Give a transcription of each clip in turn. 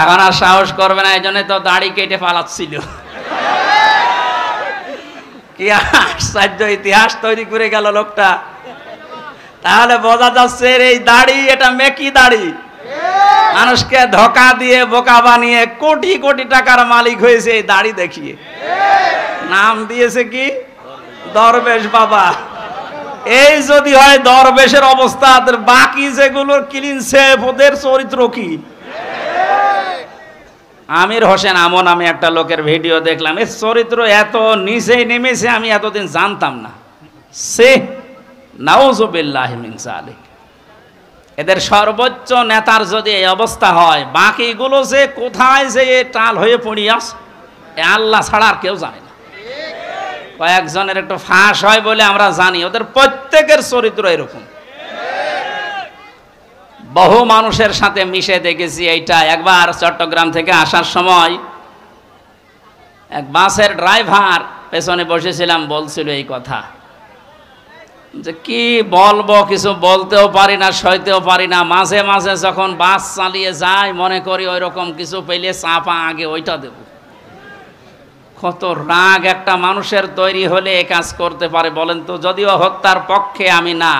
এখন আর সাহস করবে না, এই জন্য তো দাড়ি কেটে পালাচ্ছিল। কি আশ্চর্য ইতিহাস তৈরি করে গেল লোকটা। তাহলে বোঝা যাচ্ছে এই দাড়ি এটা মেকি দাড়ি, মানুষকে ধোকা দিয়ে বোকা বানিয়ে কোটি কোটি টাকার মালিক হয়েছে এই দাড়ি দেখিয়ে। নাম দিয়েছে কি? দরবেশ বাবা। এই যদি হয় দরবেশের অবস্থা, বাকি যেগুলোর ক্লিন সেফ ওদের চরিত্র কি? আমির হোসেন আমন আমি একটা লোকের ভিডিও দেখলাম, এর চরিত্র এত নিচে নেমেছে আমি এতদিন জানতাম না। সে নাউযুবিল্লাহি মিন যালিক। এদের সর্বোচ্চ নেতার যদি এই অবস্থা হয়, বাকিগুলো যে কোথায় যে টাল হয়ে পড়িয়াছে আল্লাহ ছাড়া আর কেউ জানে না। কয়েকজনের একটু ফাঁস হয় বলে আমরা জানি, ওদের প্রত্যেকের চরিত্র এরকম। বহু মানুষের সাথে মিশে দেখেছি এইটা। একবার চট্টগ্রাম থেকে আসার সময় এক বাসের ড্রাইভার পেছনে বসেছিলাম, বলছিল এই কথা যে কি বলবো, কিছু বলতেও পারি না, সইতেও পারি না। মাঝে মাঝে যখন বাস চালিয়ে যায় মনে করি ওই রকম কিছু পেলে চাপা আগে ওইটা দেব। কত রাগ একটা মানুষের তৈরি হলে এ কাজ করতে পারে বলেন তো? যদিও হত্যার পক্ষে আমি না,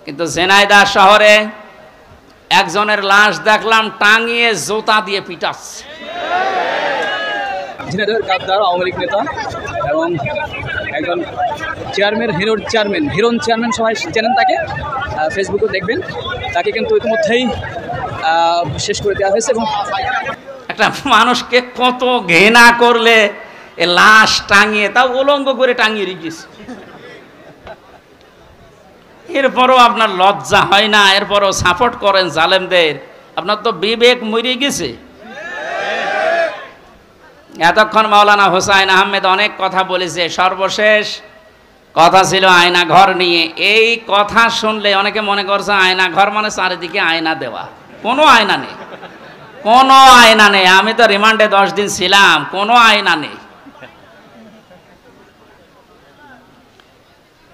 কিন্তু ঝিনাইদহ শহরে একজনের লাশ দেখলাম টাঙিয়ে জুতা দিয়ে পিটাচ্ছে। ঝিনাইদহের গাদ্দার আওয়ামী লীগ নেতা এবং একজন চেয়ারম্যান, হিরণ চেয়ারম্যান, সবাই চেনেন তাকে, ফেসবুকে দেখবেন। তাকে কিন্তু ইতিমধ্যেই শেষ করে দেওয়া হয়েছে। এবং একটা মানুষকে কত ঘৃণা করলে এ লাশ টাঙিয়ে, তাও উলঙ্গ করে টাঙিয়ে রেখেছে। এরপরও আপনার লজ্জা হয় না? এরপরও সাপোর্ট করেন জালেমদের। আপনার তো বিবেক মরে গেছে। এতক্ষণ মাওলানা হোসাইন আহমেদ অনেক কথা বলেছে, সর্বশেষ কথা ছিল আয়না ঘর নিয়ে। এই কথা শুনলে অনেকে মনে করছে আয়না ঘর মানে চারিদিকে আয়না দেওয়া। কোনো আয়না নেই, কোনো আয়না নেই। আমি তো রিমান্ডে 10 দিন ছিলাম, কোনো আয়না নেই।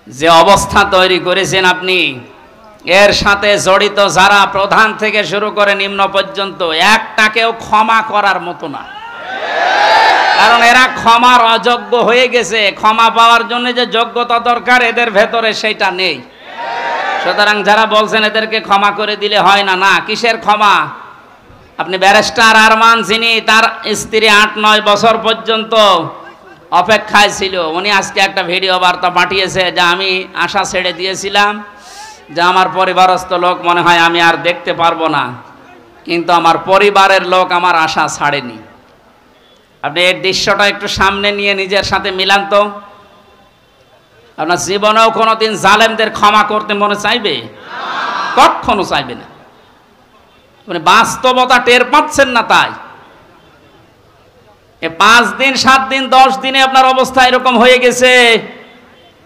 যে অবস্থা তৈরি করেছেন আপনি, এর সাথে জড়িত যারা প্রধান থেকে শুরু করে নিম্ন পর্যন্ত, একটাকেও ক্ষমা করার মতো না। কারণ এরা ক্ষমার অযোগ্য হয়ে গেছে। ক্ষমা পাওয়ার জন্য যে যোগ্যতা দরকার এদের ভেতরে সেটা নেই। সুতরাং যারা বলছেন এদেরকে ক্ষমা করে দিলে হয় না, না, কিসের ক্ষমা? আপনি ব্যারিস্টার আরমান, যিনি তার স্ত্রী 8-9 বছর পর্যন্ত অপেক্ষায় ছিল, উনি আজকে একটা ভিডিও বার্তা পাঠিয়েছে যে আমি আশা ছেড়ে দিয়েছিলাম যে আমার পরিবারস্থ লোক মনে হয় আমি আর দেখতে পারবো না, কিন্তু আমার পরিবারের লোক আমার আশা ছাড়েনি। আপনি এই দৃশ্যটা একটু সামনে নিয়ে নিজের সাথে মিলান তো। আপনার জীবনেও কোনোদিন জালেমদের ক্ষমা করতে মনে চাইবে? কখনো চাইবে না। মানে বাস্তবতা টের পাচ্ছেন না। তাই 5 দিন, 7 দিন, 10 দিনে আপনার অবস্থা এরকম হয়ে গেছে।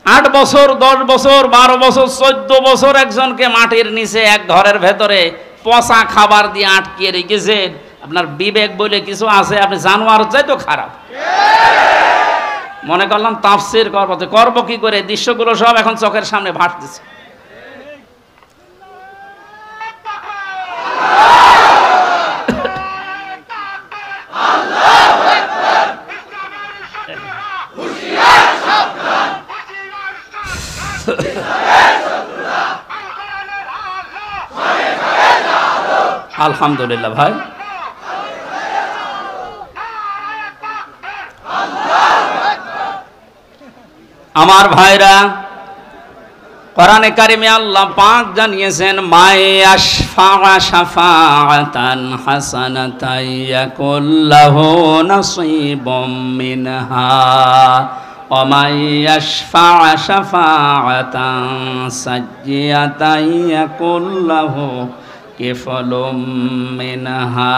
8 বছর, 10 বছর, 12 বছর, 14 বছর একজনকে মাটির নিচে এক ঘরের ভেতরে পচা খাবার দিয়ে আটকিয়ে রেখেছেন। আপনার বিবেক বলে কিছু আছে? আপনি জানোয়ার চাইতো খারাপ। মনে করলাম তাফসীর করবো কি করে? দৃশ্যগুলো সব এখন চোখের সামনে ভাসতেছে। আলহামদুলিল্লাহ ভাই, আমার ভাইরা, কোরআনে কারিমে আল্লাহ পাক জানিয়েছেন মায়াশফা শাফাআতান হাসানাতান ইয়াকুল্লাহু নাসীবুম মিনহা ওয়া মায়াশফা শাফাআতান সাইয়্যাতান ইয়াকুল্লাহু কিফলুম মিনহা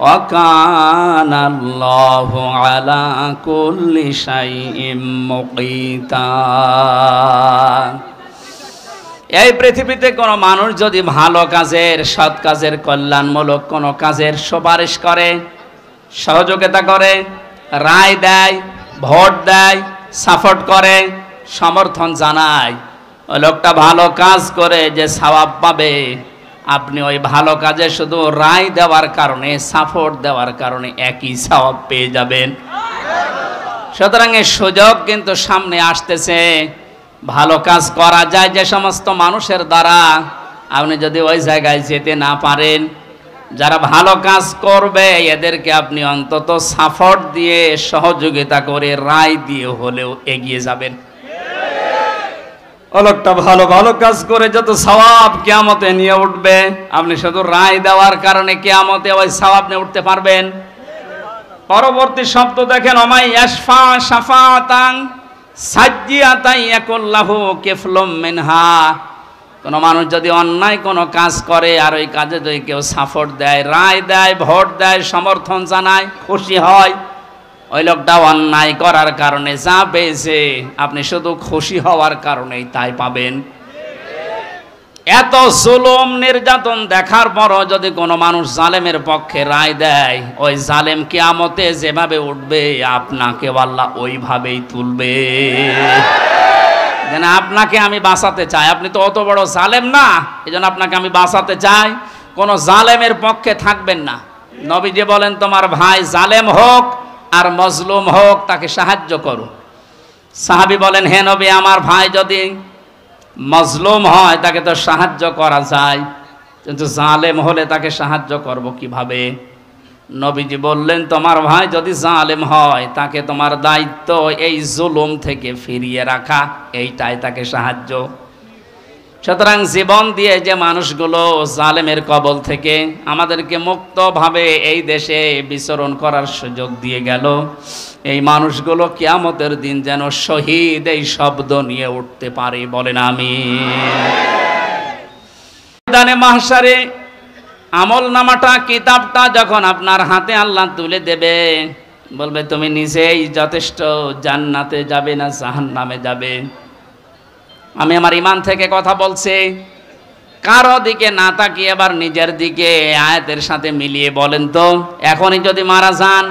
ওয়া কানা আল্লাহু আলা কুল্লি শাইইন মুকিতা। এই পৃথিবীতে কোনো মানুষ যদি ভালো কাজের, সৎ কাজের, কল্যাণমূলক কোনো কাজের সুপারিশ করে, সহযোগিতা করে, রায় দেয়, ভোট দেয়, সাপোর্ট করে, সমর্থন জানায়, ওই লোকটা ভালো কাজ করে যে সওয়াব পাবে আপনি ওই ভালো কাজে শুধু রায় দেওয়ার কারণে, সাপোর্ট দেওয়ার কারণে একই সওয়াব পেয়ে যাবেন। সুতরাং এই সুযোগ কিন্তু সামনে আসতেছে, ভালো কাজ করা যায় যে সমস্ত মানুষের দ্বারা। আপনি যদি ওই জায়গায় যেতে না পারেন, যারা ভালো কাজ করবে এদেরকে আপনি অন্তত সাপোর্ট দিয়ে, সহযোগিতা করে, রায় দিয়ে হলেও এগিয়ে যাবেন। লোকটা ভালো ভালো কাজ করে যত সওয়াব কিয়ামতে নিয়ে উঠবে, আপনি শুধু রায় দেওয়ার কারণে কিয়ামতে ওই সওয়াব নিয়ে উঠতে পারবেন? পরবর্তী শব্দ দেখেন, ওমাই ইয়াশফা শাফাতান সাজ্জিয়াতান ইয়াকুল্লাহু কিফলুম মিনহা। কোন মানুষ যদি অন্যায় কোনো কাজ করে আর ওই কাজে যদি কেউ সাপোর্ট দেয়, রায় দেয়, ভোট দেয়, সমর্থন জানায়, খুশি হয়, ওই লোকটা অন্যায় করার কারণে যা পেয়েছে আপনি শুধু খুশি হওয়ার কারণেই তাই পাবেন। এত জুলুম নির্যাতন দেখার পরও যদি কোনো মানুষ জালেমের পক্ষে রায় দেয়, ওই জালেম কিয়ামতে যেভাবে উঠবে আপনাকে আল্লাহ ওইভাবেই তুলবে। যেন আপনাকে আমি বাঁচাতে চাই, আপনি তো অত বড় জালেম না, এজন্য আপনাকে আমি বাঁচাতে চাই। কোনো জালেমের পক্ষে থাকবেন না। নবীজি বলেন, তোমার ভাই জালেম হোক আর মজলুম হোক, তাকে সাহায্য করো। সাহাবী বলেন, হে নবী, আমার ভাই যদি মজলুম হয় তাকে তো সাহায্য করা যায়, কিন্তু জালেম হলে তাকে সাহায্য করব কিভাবে? নবীজি বললেন, তোমার ভাই যদি জালেম হয় তাকে তোমার দায়িত্ব এই জুলুম থেকে ফিরিয়ে রাখা, এইটাই তাকে সাহায্য। সুতরাং জীবন দিয়ে যে মানুষগুলো জালেমের কবল থেকে আমাদেরকে মুক্তভাবে এই দেশে বিচরণ করার সুযোগ দিয়ে গেল, এই মানুষগুলো কিয়ামতের দিন যেন শহীদ এই শব্দ নিয়ে উঠতে পারে, বলেন আমিন। ময়দানে মাহশারে আমল নামাটা, কিতাবটা যখন আপনার হাতে আল্লাহ তুলে দেবে, বলবে তুমি নিজেই যথেষ্ট, জান্নাতে যাবে না জাহান্নামে যাবে। আমি আমার ইমান থেকে কথা বলছি, কারো দিকে না তাকিয়ে এবার নিজের দিকে আয়াতের সাথে মিলিয়ে বলেন তো, এখনই যদি মারা যান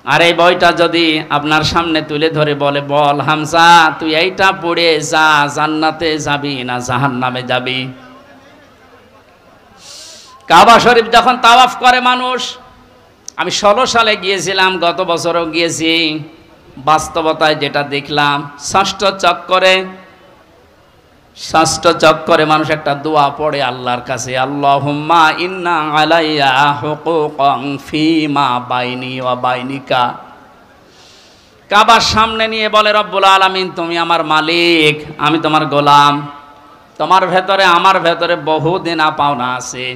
আর এই বইটা যদি আপনার সামনে তুলে ধরে বলে, বল হামজা তুই এইটা পড়ে যা, জান্নাতে যাবি না জাহান্নামে যাবি? কাবা শরীফ যখন তাওয়াফ করে মানুষ, আমি 16 সালে গিয়েছিলাম, গত বছরও গিয়েছি, বাস্তবতায় যেটা দেখলাম, ষষ্ঠ চক্করে মানুষ একটা দোয়া পড়ে আল্লাহর কাছে, আল্লাহুম্মা ইন্না আলাইয়া হুকুকান ফীমা বাইনি ওয়া বাইনিকা। কাবার সামনে নিয়ে বলে, রব্বুল আলামিন তুমি আমার মালিক, আমি তোমার গোলাম, তোমার ভেতরে আমার ভেতরে বহু দেনা পাওনা আছে,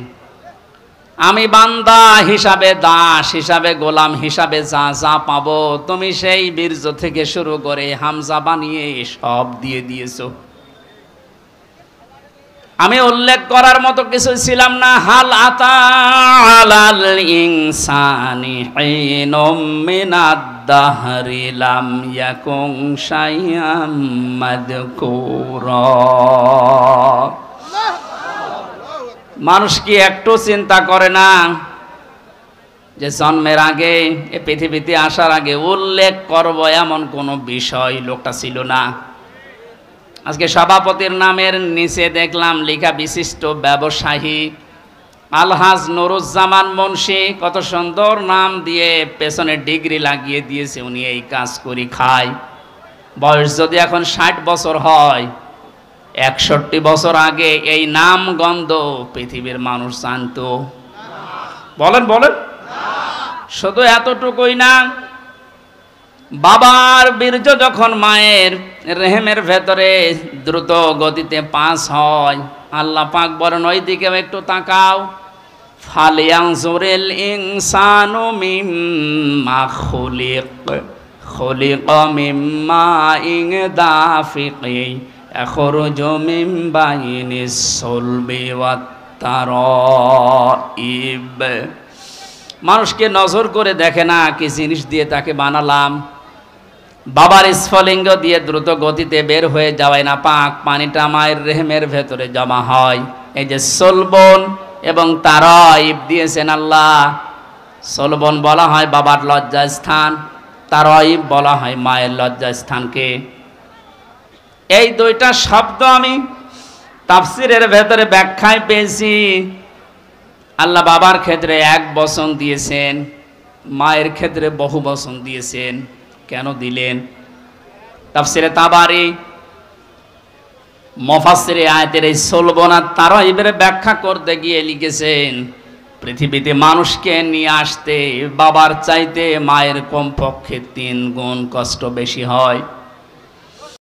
আমি বান্দা হিসাবে, দাস হিসাবে, গোলাম হিসাবে যা যা পাবো তুমি সেই বীর্য থেকে শুরু করে হামজা বানিয়ে সব দিয়ে দিয়েছো। আমি উল্লেখ করার মতো কিছু ছিলাম না। হাল আতা আলাল ইনসানি হিনুম মিনাদ দাহরি লাম ইয়াকুন শাইআম মাযকুরা। মানুষ কি একটু চিন্তা করে না যে জন্মের আগে, এ পৃথিবীতে আসার আগে উল্লেখ করব এমন কোনো বিষয় লোকটা ছিল না। আজকে সভাপতির নামের নিচে দেখলাম লেখা বিশিষ্ট ব্যবসায়ী আলহাজ নুরুজ্জামান মুন্সি, কত সুন্দর নাম দিয়ে পেছনে ডিগ্রি লাগিয়ে দিয়েছে, উনি এই কাজ করি খায়। বয়স যদি এখন 60 বছর হয়, 61 বছর আগে এই নাম গন্ধ পৃথিবীর মানুষ জানতো? বলেন বলেন। শুধু এতটুকুই না, বাবার বীর্য যখন মায়ের রেহেমের ভেতরে দ্রুত গতিতে পাস হয়, আল্লাহ পাক বলেন ওই দিকেও একটু তাকাও, ফালিয়ানজুরিল ইনসানু মিম্মা খুলিকা মিম্মা ইন দাফিকি ইয়াখরুজু মিন বাইনিস সুলবি ওয়াত তারাইব। মানুষকে নজর করে দেখে না কি জিনিস দিয়ে তাকে বানালাম। বাবার স্ফলিঙ্গ দিয়ে দ্রুত গতিতে বের হয়ে যাওয়ায় না পাক পানিটা মায়ের রেহেমের ভেতরে জমা হয়। এই যে সলবন এবং তারাইব দিয়েছেন আল্লাহ। সলবন বলা হয় বাবার লজ্জাস্থান, তারাইব বলা হয় মায়ের লজ্জাস্থানকে। এই দুইটা শব্দ আমি তাফসিরের ভেতরে ব্যাখ্যায় পেয়েছি আল্লাহ বাবার ক্ষেত্রে এক বচন দিয়েছেন, মায়ের ক্ষেত্রে বহু বচন দিয়েছেন। কেন দিলেন? তাফসিরে তাবারি মুফাসসিরে আয়াতের এই সলবনাত তারাইবের ব্যাখ্যা করতে গিয়ে লিখেছেন, পৃথিবীতে মানুষকে নিয়ে আসতে বাবার চাইতে মায়ের কমপক্ষে 3 গুণ কষ্ট বেশি হয়।